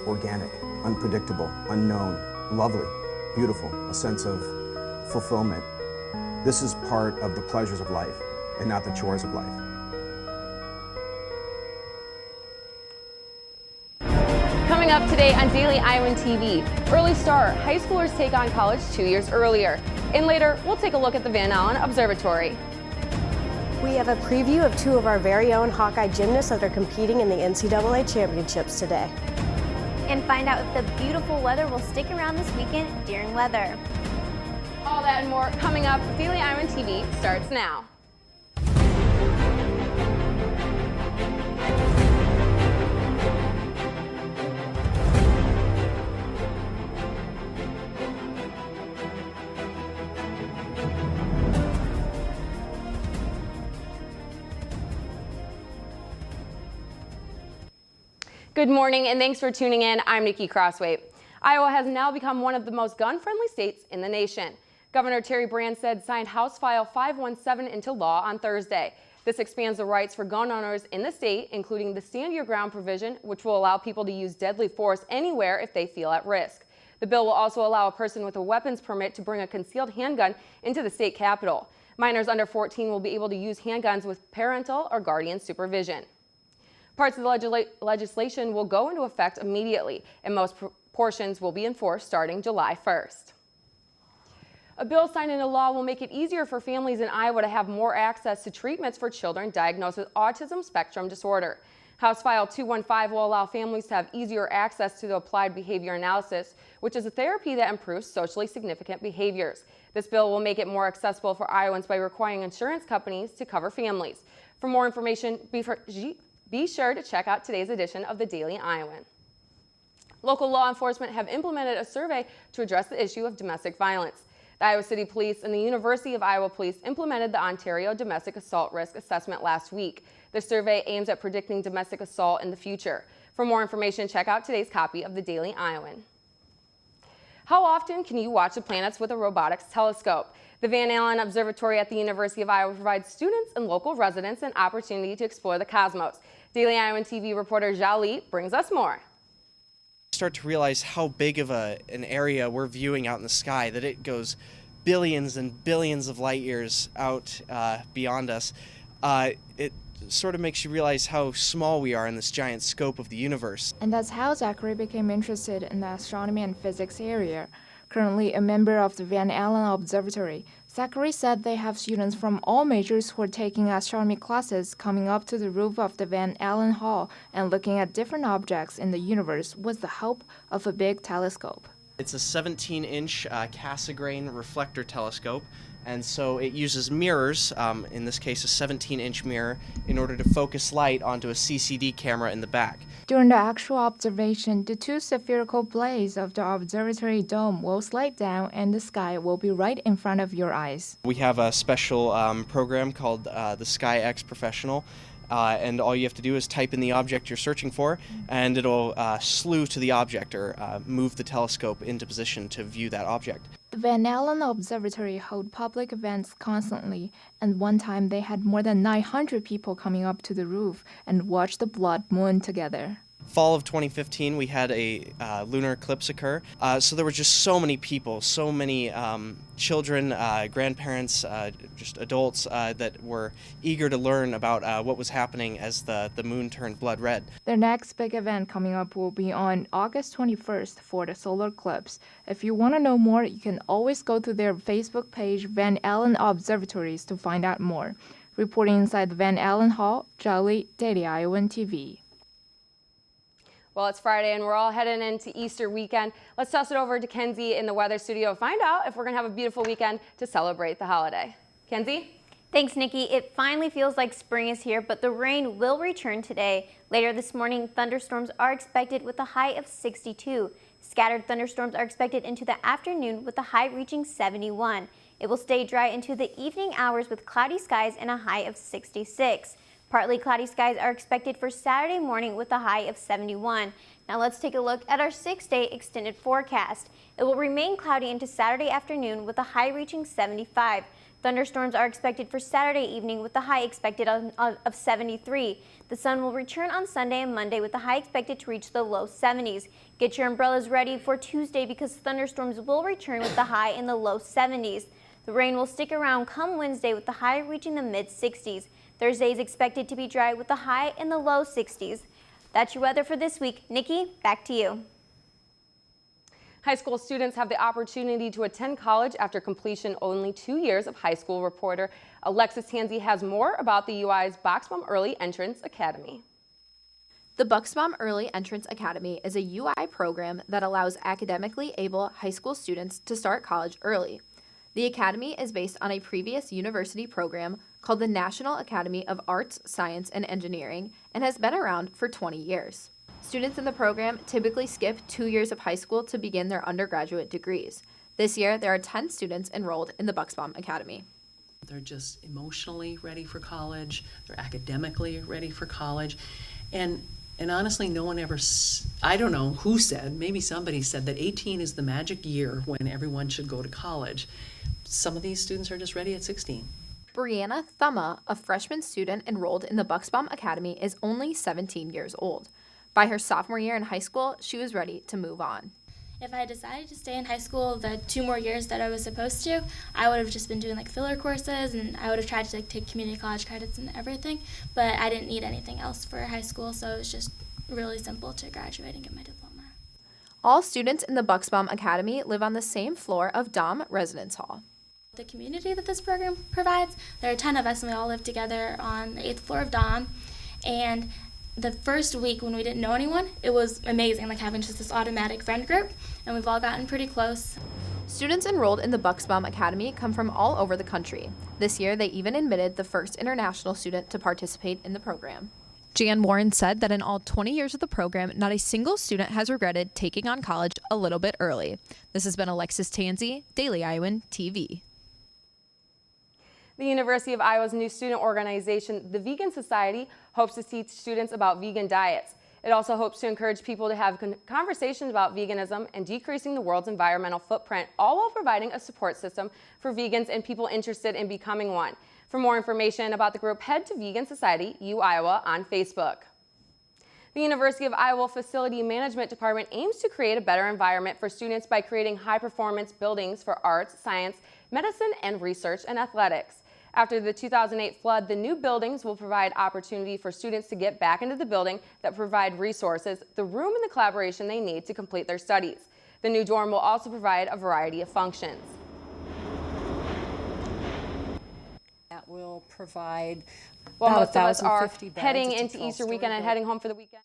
Organic, unpredictable, unknown, lovely, beautiful, a sense of fulfillment. This is part of the pleasures of life and not the chores of life. Coming up today on Daily Iowan TV, early start, high schoolers take on college 2 years earlier. And later, we'll take a look at the Van Allen Observatory. We have a preview of two of our very own Hawkeye gymnasts that are competing in the NCAA championships today. And find out if the beautiful weather will stick around this weekend during weather. All that and more coming up. Daily Iowan TV starts now. Good morning and thanks for tuning in. I'm Nikki Crosswaite. Iowa has now become one of the most gun-friendly states in the nation. Governor Terry Branstad signed House File 517 into law on Thursday. This expands the rights for gun owners in the state, including the stand your ground provision, which will allow people to use deadly force anywhere if they feel at risk. The bill will also allow a person with a weapons permit to bring a concealed handgun into the state capitol. Minors under 14 will be able to use handguns with parental or guardian supervision. Parts of the legislation will go into effect immediately, and most portions will be enforced starting July 1st. A bill signed into law will make it easier for families in Iowa to have more access to treatments for children diagnosed with autism spectrum disorder. House File 215 will allow families to have easier access to the applied behavior analysis, which is a therapy that improves socially significant behaviors. This bill will make it more accessible for Iowans by requiring insurance companies to cover families. For more information, be sure to check out today's edition of the Daily Iowan. Local law enforcement have implemented a survey to address the issue of domestic violence. The Iowa City Police and the University of Iowa Police implemented the Ontario Domestic Assault Risk Assessment last week. The survey aims at predicting domestic assault in the future. For more information, check out today's copy of the Daily Iowan. How often can you watch the planets with a robotics telescope? The Van Allen Observatory at the University of Iowa provides students and local residents an opportunity to explore the cosmos. Daily Iowan TV reporter Jali brings us more. Start to realize how big of an area we're viewing out in the sky, that it goes billions and billions of light years out beyond us. It sort of makes you realize how small we are in this giant scope of the universe. And that's how Zachary became interested in the astronomy and physics area. Currently a member of the Van Allen Observatory, Zachary said they have students from all majors who are taking astronomy classes coming up to the roof of the Van Allen Hall and looking at different objects in the universe with the help of a big telescope. It's a 17-inch Cassegrain reflector telescope, and so it uses mirrors, in this case a 17-inch mirror, in order to focus light onto a CCD camera in the back. During the actual observation, the two spherical blades of the observatory dome will slide down and the sky will be right in front of your eyes. We have a special program called the SkyX Professional. And all you have to do is type in the object you're searching for, and it'll slew to the object or move the telescope into position to view that object. The Van Allen Observatory holds public events constantly, and one time they had more than 900 people coming up to the roof and watch the blood moon together. Fall of 2015, we had a lunar eclipse occur, so there were just so many people, so many children, grandparents, just adults that were eager to learn about what was happening as the moon turned blood red. Their next big event coming up will be on August 21st for the solar eclipse. If you want to know more, you can always go to their Facebook page, Van Allen Observatories, to find out more. Reporting inside the Van Allen Hall, Jolly, Daily Iowan TV. Well, it's Friday and we're all heading into Easter weekend. Let's toss it over to Kenzie in the weather studio to find out if we're going to have a beautiful weekend to celebrate the holiday. Kenzie? Thanks, Nikki. It finally feels like spring is here, but the rain will return today. Later this morning, thunderstorms are expected with a high of 62. Scattered thunderstorms are expected into the afternoon with a high reaching 71. It will stay dry into the evening hours with cloudy skies and a high of 66. Partly cloudy skies are expected for Saturday morning with a high of 71. Now let's take a look at our 6-day extended forecast. It will remain cloudy into Saturday afternoon with a high reaching 75. Thunderstorms are expected for Saturday evening with the high expected of 73. The sun will return on Sunday and Monday with the high expected to reach the low 70s. Get your umbrellas ready for Tuesday because thunderstorms will return with the high in the low 70s. The rain will stick around come Wednesday with the high reaching the mid 60s. Thursday is expected to be dry with the high in the low 60s. That's your weather for this week. Nikki, back to you. High school students have the opportunity to attend college after completion only 2 years of high school. Reporter Alexis Tansey has more about the UI's Buxbaum Early Entrance Academy. The Buxbaum Early Entrance Academy is a UI program that allows academically able high school students to start college early. The academy is based on a previous university program called the National Academy of Arts, Science, and Engineering and has been around for 20 years. Students in the program typically skip 2 years of high school to begin their undergraduate degrees. This year, there are 10 students enrolled in the Buxbaum Academy. They're just emotionally ready for college, they're academically ready for college, and honestly, no one ever, I don't know who said, maybe somebody said that 18 is the magic year when everyone should go to college. Some of these students are just ready at 16. Brianna Thumma, a freshman student enrolled in the Buxbaum Academy, is only 17 years old. By her sophomore year in high school, she was ready to move on. If I decided to stay in high school the 2 more years that I was supposed to, I would have just been doing like filler courses, and I would have tried to take community college credits and everything, but I didn't need anything else for high school, so it was just really simple to graduate and get my diploma. All students in the Buxbaum Academy live on the same floor of Dom Residence Hall. The community that this program provides, there are a ton of us, and we all live together on the 8th floor of Dom, and the first week when we didn't know anyone, it was amazing, like having just this automatic friend group, and we've all gotten pretty close. Students enrolled in the Buxbaum Academy come from all over the country. This year, they even admitted the first international student to participate in the program. Jan Warren said that in all 20 years of the program, not a single student has regretted taking on college a little bit early. This has been Alexis Tansey, Daily Iowan TV. The University of Iowa's new student organization, the Vegan Society, hopes to teach students about vegan diets. It also hopes to encourage people to have conversations about veganism and decreasing the world's environmental footprint, all while providing a support system for vegans and people interested in becoming one. For more information about the group, head to Vegan Society U Iowa on Facebook. The University of Iowa Facility Management Department aims to create a better environment for students by creating high-performance buildings for arts, science, medicine, and research and athletics. After the 2008 flood, the new buildings will provide opportunity for students to get back into the building that provide resources, the room, and the collaboration they need to complete their studies. The new dorm will also provide a variety of functions. That will provide Well, about most of us are 1,050 beds. heading It's a into Easter 12-story weekend and heading home for the weekend.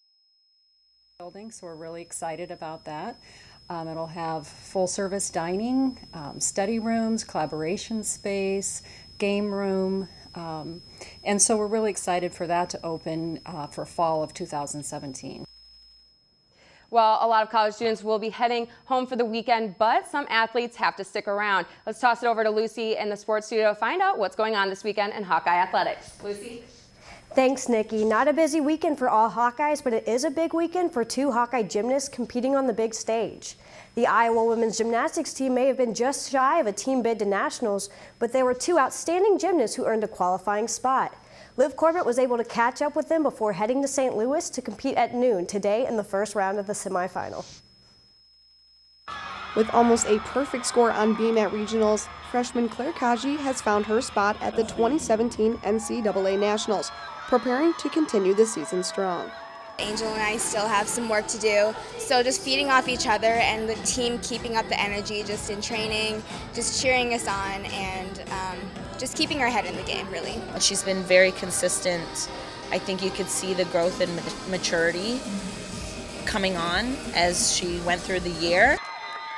building, so we're really excited about that. It'll have full-service dining, study rooms, collaboration space, game room, and so we're really excited for that to open for fall of 2017. Well, a lot of college students will be heading home for the weekend, but some athletes have to stick around. Let's toss it over to Lucy in the sports studio to find out what's going on this weekend in Hawkeye athletics. Lucy? Thanks, Nikki. Not a busy weekend for all Hawkeyes, but it is a big weekend for 2 Hawkeye gymnasts competing on the big stage. The Iowa women's gymnastics team may have been just shy of a team bid to nationals, but there were 2 outstanding gymnasts who earned a qualifying spot. Liv Corbett was able to catch up with them before heading to St. Louis to compete at noon today in the first round of the semifinal. With almost a perfect score on beam at regionals, freshman Claire Kaji has found her spot at the 2017 NCAA Nationals, preparing to continue the season strong. Angel and I still have some work to do, so just feeding off each other and the team keeping up the energy just in training, just cheering us on, and just keeping our head in the game, really. She's been very consistent. I think you could see the growth and maturity coming on as she went through the year.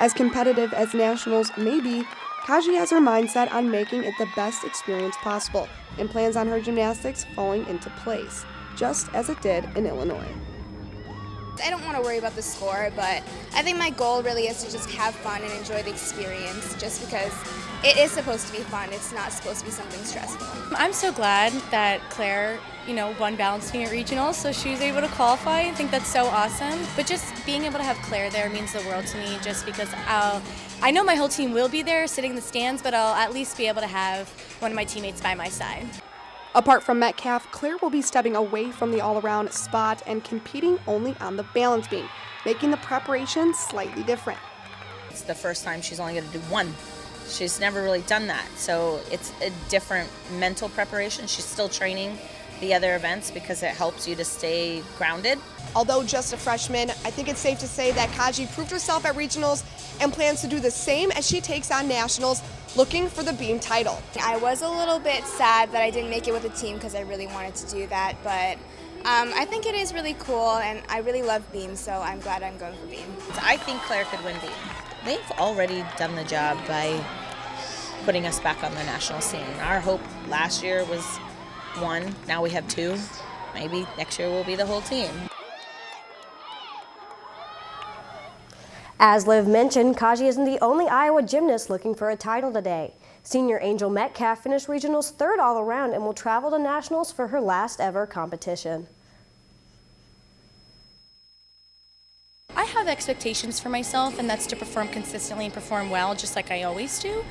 As competitive as nationals may be, Kaji has her mindset on making it the best experience possible and plans on her gymnastics falling into place, just as it did in Illinois. I don't want to worry about the score, but I think my goal really is to just have fun and enjoy the experience, just because it is supposed to be fun. It's not supposed to be something stressful. I'm so glad that Claire won balance beam at regionals, so she was able to qualify. I think that's so awesome. But just being able to have Claire there means the world to me, just because I know my whole team will be there sitting in the stands, but I'll at least be able to have one of my teammates by my side. Apart from Metcalf, Claire will be stepping away from the all-around spot and competing only on the balance beam, making the preparation slightly different. It's the first time she's only going to do one. She's never really done that, so it's a different mental preparation. She's still training the other events because it helps you to stay grounded. Although just a freshman, I think it's safe to say that Kaji proved herself at regionals and plans to do the same as she takes on nationals, looking for the beam title. I was a little bit sad that I didn't make it with the team because I really wanted to do that, but I think it is really cool, and I really love beam, so I'm glad I'm going for beam. I think Claire could win beam. They've already done the job by putting us back on the national scene. Our hope last year was 1, now we have 2. Maybe next year will be the whole team. As Liv mentioned, Kaji isn't the only Iowa gymnast looking for a title today. Senior Angel Metcalf finished regionals 3rd all around and will travel to nationals for her last ever competition. I have expectations for myself, and that's to perform consistently and perform well, just like I always do.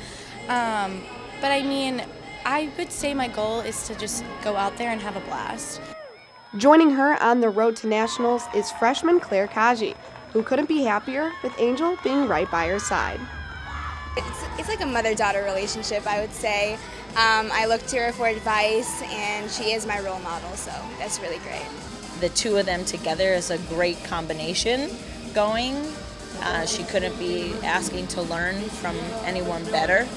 But I mean, I would say my goal is to just go out there and have a blast. Joining her on the road to nationals is freshman Claire Kaji, who couldn't be happier with Angel being right by her side. It's like a mother-daughter relationship, I would say. I look to her for advice, and she is my role model, so that's really great. The two of them together is a great combination going. She couldn't be asking to learn from anyone better.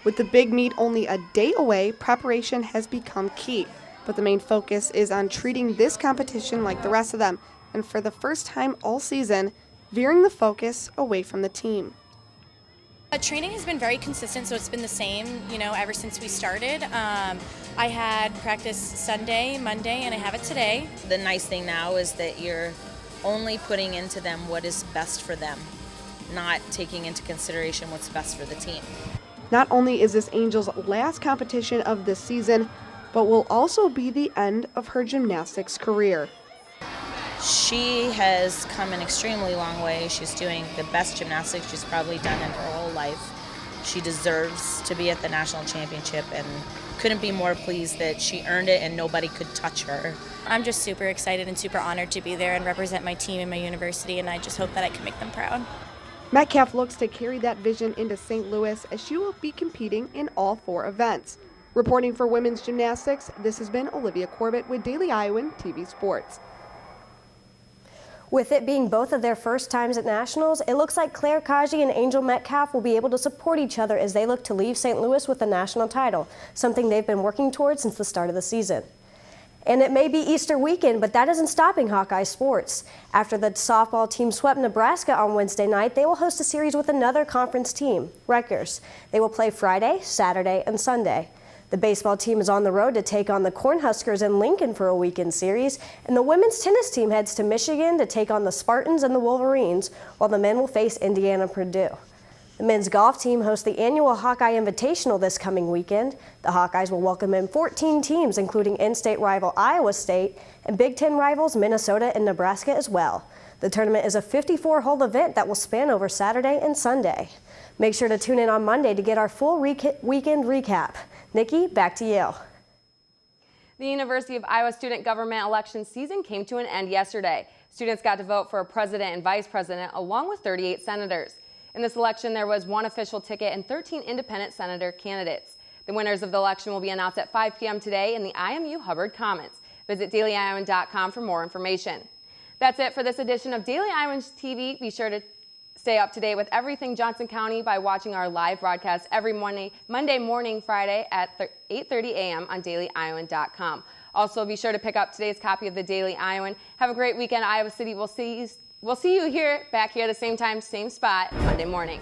With the big meet only a day away, preparation has become key. But the main focus is on treating this competition like the rest of them, and for the first time all season, veering the focus away from the team. Training has been very consistent, so it's been the same, ever since we started. I had practice Sunday, Monday, and I have it today. The nice thing now is that you're only putting into them what is best for them, not taking into consideration what's best for the team. Not only is this Angel's last competition of this season, but will also be the end of her gymnastics career. She has come an extremely long way. She's doing the best gymnastics she's probably done in her whole life. She deserves to be at the national championship, and couldn't be more pleased that she earned it and nobody could touch her. I'm just super excited and super honored to be there and represent my team and my university, and I just hope that I can make them proud. Metcalf looks to carry that vision into St. Louis as she will be competing in all 4 events. Reporting for women's gymnastics, this has been Olivia Corbett with Daily Iowan TV Sports. With it being both of their first times at nationals, it looks like Claire Kaji and Angel Metcalf will be able to support each other as they look to leave St. Louis with a national title, something they've been working towards since the start of the season. And it may be Easter weekend, but that isn't stopping Hawkeye sports. After the softball team swept Nebraska on Wednesday night, they will host a series with another conference team, Rutgers. They will play Friday, Saturday, and Sunday. The baseball team is on the road to take on the Cornhuskers in Lincoln for a weekend series, and the women's tennis team heads to Michigan to take on the Spartans and the Wolverines, while the men will face Indiana Purdue. The men's golf team hosts the annual Hawkeye Invitational this coming weekend. The Hawkeyes will welcome in 14 teams, including in-state rival Iowa State and Big Ten rivals Minnesota and Nebraska as well. The tournament is a 54-hole event that will span over Saturday and Sunday. Make sure to tune in on Monday to get our full weekend recap. Nikki, back to you. The University of Iowa student government election season came to an end yesterday. Students got to vote for a president and vice president along with 38 senators. In this election, there was 1 official ticket and 13 independent senator candidates. The winners of the election will be announced at 5 p.m. today in the IMU Hubbard Commons. Visit dailyiowan.com for more information. That's it for this edition of Daily Iowan TV. Be sure to stay up to date with everything Johnson County by watching our live broadcast every Monday morning, Friday at 8:30 a.m. on dailyiowan.com. Also, be sure to pick up today's copy of the Daily Iowan. Have a great weekend, Iowa City. We'll see you here, back here at the same time, same spot, Monday morning.